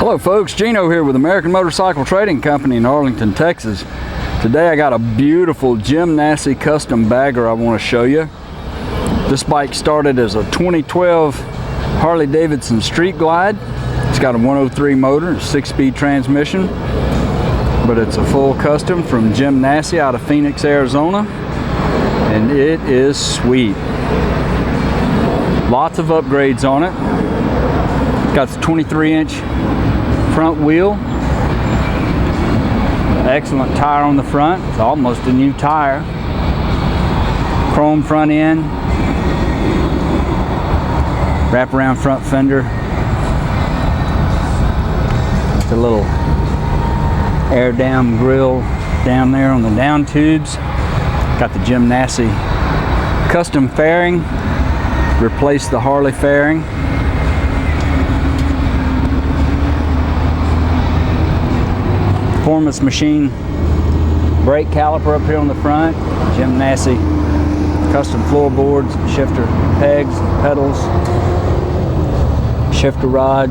Hello folks, Gino here with American Motorcycle Trading Company in Arlington, Texas. Today I got a beautiful Jim Nassi custom bagger I want to show you. This bike started as a 2012 Harley Davidson Street Glide. It's got a 103 motor, a 6-speed transmission, but it's a full custom from Jim Nassi out of Phoenix, Arizona, and it is sweet. Lots of upgrades on it. Got the 23-inch front wheel, excellent tire on the front. It's almost a new tire. Chrome front end, wraparound front fender. It's a little air down grill down there on the down tubes. Got the Jim Nassi custom fairing, replaced the Harley fairing. Performance machine brake caliper up here on the front. Jim Nassi custom floorboards, shifter pegs, pedals, shifter rod,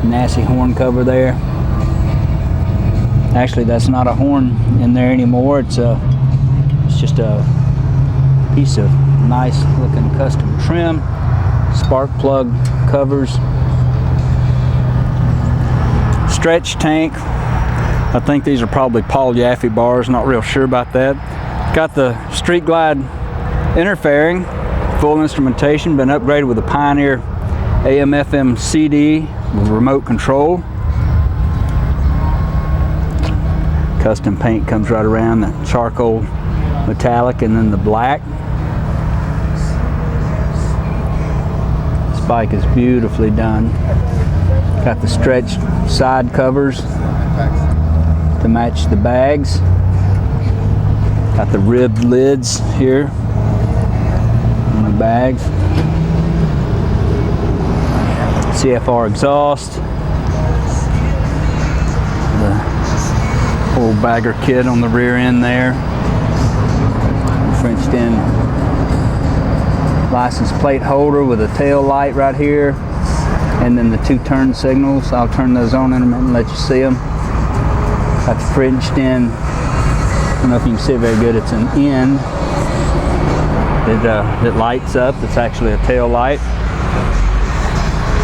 Nassi horn cover there. Actually, that's not a horn in there anymore. It's just a piece of nice looking custom trim, spark plug covers, stretch tank. I think these are probably Paul Yaffe bars, not real sure about that. Got the Street Glide inner fairing, full instrumentation, been upgraded with a Pioneer AM/FM CD with remote control. Custom paint comes right around, the charcoal metallic and then the black. This bike is beautifully done. Got the stretched side covers to match the bags. Got the ribbed lids here on the bags. CFR exhaust. The whole bagger kit on the rear end there. Frenched in license plate holder with a tail light right here. And then the 2 turn signals. I'll turn those on in a minute and let you see them. Got the Frenched in, I don't know if you can see it very good, it's an end that lights up. It's actually a tail light.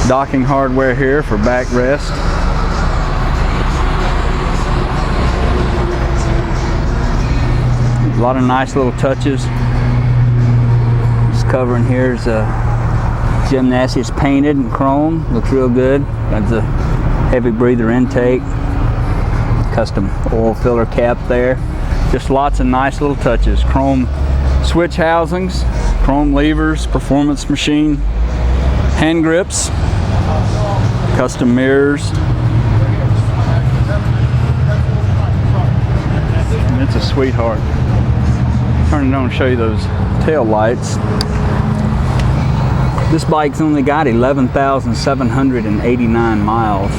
Docking hardware here for backrest. A lot of nice little touches. This cover in here is Jim Nassi. It's painted in chrome, looks real good. Got the heavy breather intake. Custom oil filler cap there. Just lots of nice little touches. Chrome switch housings, chrome levers, performance machine, hand grips, custom mirrors. And it's a sweetheart. Turn it on and show you those tail lights. This bike's only got 11,789 miles.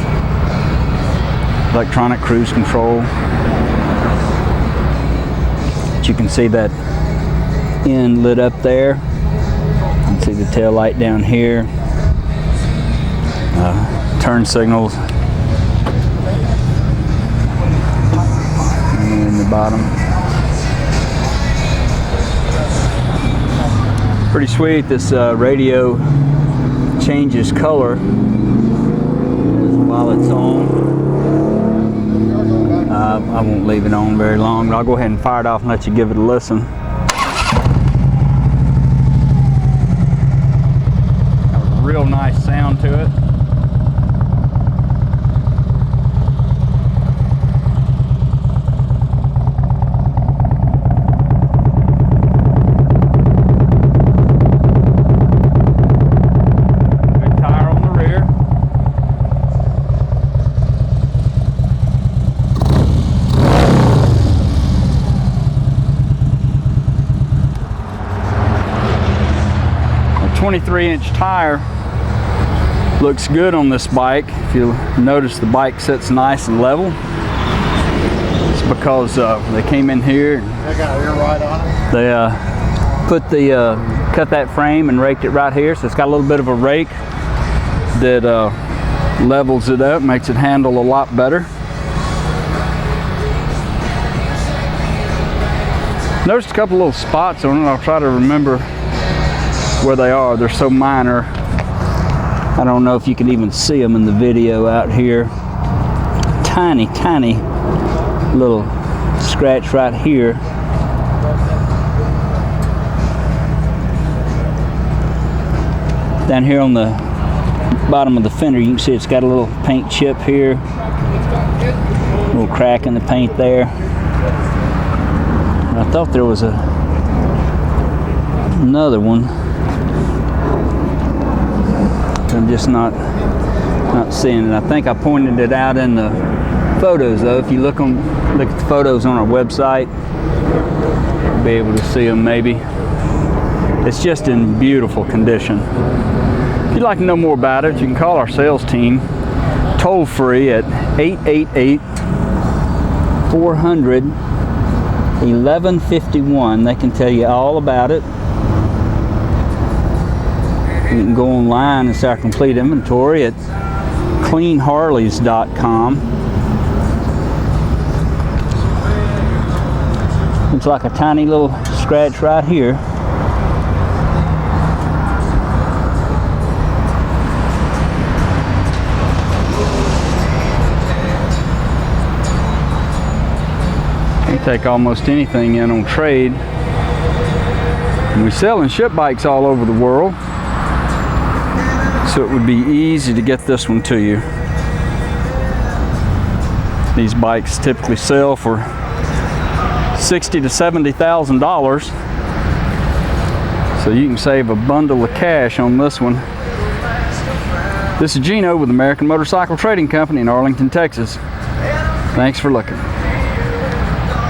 Electronic cruise control. But you can see that end lit up there. You can see the tail light down here. Turn signals. And in the bottom. Pretty sweet. This radio changes color while it's on. I won't leave it on very long, but I'll go ahead and fire it off and let you give it a listen. Got a real nice sound to it. Good tire on the rear. A 23-inch tire looks good on this bike. If you notice, the bike sits nice and level. It's because they came in here. They got air ride on it. They put the cut that frame and raked it right here, so it's got a little bit of a rake that Levels it up, makes it handle a lot better. Noticed a couple little spots on it. I'll try to remember where they are. They're so minor. I don't know if you can even see them in the video out here. Tiny, tiny little scratch right here. Down here on the bottom of the fender, you can see it's got a little paint chip here. A little crack in the paint there. I thought there was another one. I'm just not seeing it. I think I pointed it out in the photos though. If you look at the photos on our website, you'll be able to see them maybe. It's just in beautiful condition. If you'd like to know more about it, you can call our sales team toll free at 888-400-1151. They can tell you all about it. You can go online and see our complete inventory at cleanharleys.com. Looks like a tiny little scratch right here. You take almost anything in on trade. And we sell and ship bikes all over the world, so it would be easy to get this one to you. These bikes typically sell for $60,000 to $70,000, so you can save a bundle of cash on this one. This is Gino with American Motorcycle Trading Company in Arlington, Texas. Thanks for looking.